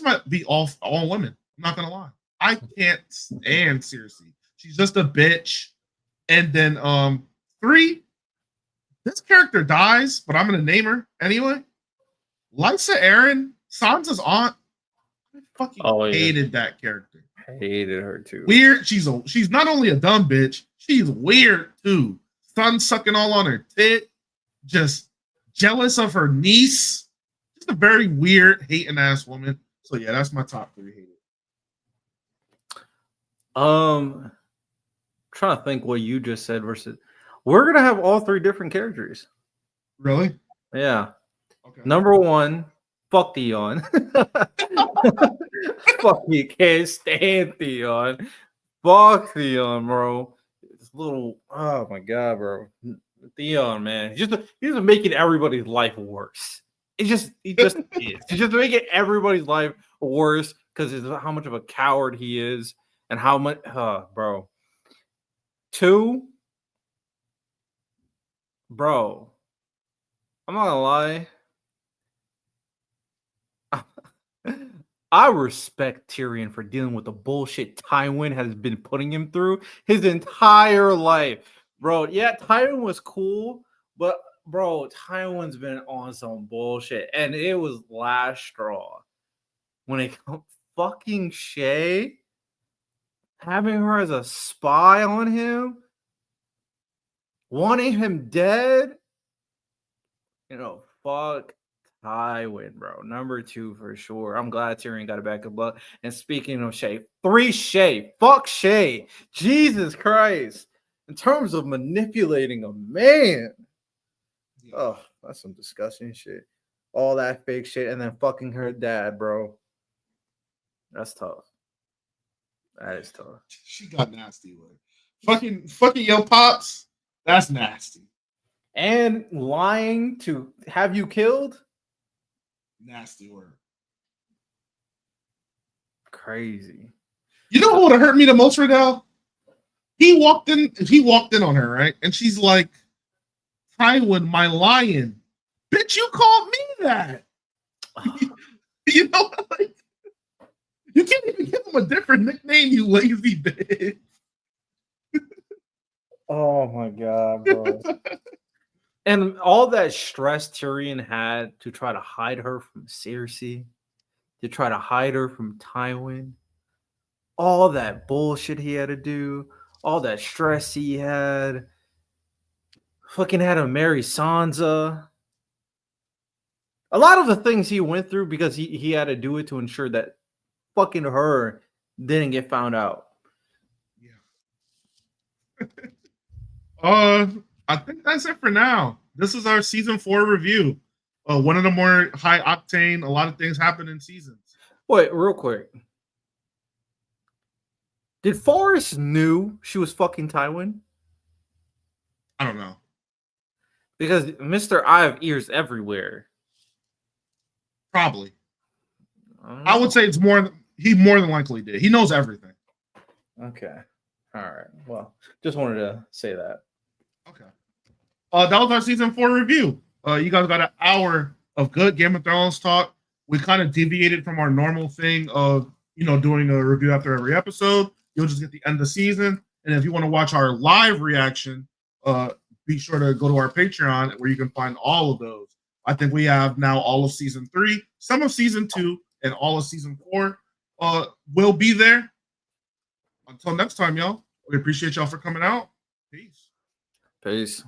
Might be all women. I'm not gonna lie. I can't stand Cersei. She's just a bitch. And then 3, this character dies, but I'm gonna name her anyway. Lysa Arryn, Sansa's aunt. I fucking hated that character. Hated her too. Weird. She's not only a dumb bitch, she's weird too. Sun sucking all on her tit. Just jealous of her niece. Just a very weird, hating ass woman. So yeah, that's my top 3 hated. Trying to think what you just said versus. We're gonna have all 3 different characters. Really? Yeah. Okay. Number 1, fuck Theon. Fucking can't stand Theon. Fuck Theon, bro. This little, oh my god, bro. Theon, man, he's just making everybody's life worse. He just is. He's just making everybody's life worse because of how much of a coward he is and how much, bro. Two, bro. I'm not gonna lie. I respect Tyrion for dealing with the bullshit Tywin has been putting him through his entire life. Bro, yeah, Tywin was cool, but bro, Tywin's been on some bullshit. And it was last straw. When it comes fucking Shay, having her as a spy on him, wanting him dead, fuck Tywin, bro. Number 2 for sure. I'm glad Tyrion got it back up. But and speaking of Shay, 3 Shay. Fuck Shay. Jesus Christ. In terms of manipulating a man. Oh, that's some disgusting shit. All that fake shit and then fucking her dad, bro. That's tough. That is tough. She got nasty with it. Fucking yo pops. That's nasty. And lying to have you killed? Nasty word. Crazy. You know what would have hurt me the most, Riddell? He walked in on her, right? And she's like, Tywin, my lion. Bitch, you called me that. You know, like, you can't even give him a different nickname, you lazy bitch. Oh my god, bro. And all that stress Tyrion had to try to hide her from Cersei, to try to hide her from Tywin, all that bullshit he had to do, all that stress he had, fucking had to marry Sansa. A lot of the things he went through because he had to do it to ensure that fucking her didn't get found out. Yeah. I think that's it for now. This is our season 4 review. One of the more high octane. A lot of things happen in seasons. Wait, real quick. Did Forrest knew she was fucking Tywin? I don't know. Because Mr. Eye of Ears everywhere. Probably. I would say it's more. He more than likely did. He knows everything. Okay. All right. Well, just wanted to say that. Okay. That was our season 4 review. You guys got an hour of good Game of Thrones talk. We kind of deviated from our normal thing of doing a review after every episode. You'll just get the end of the season. And if you want to watch our live reaction, be sure to go to our Patreon where you can find all of those. I think we have now all of season 3, some of season 2, and all of season 4 will be there. Until next time, y'all. We appreciate y'all for coming out. Peace. Peace.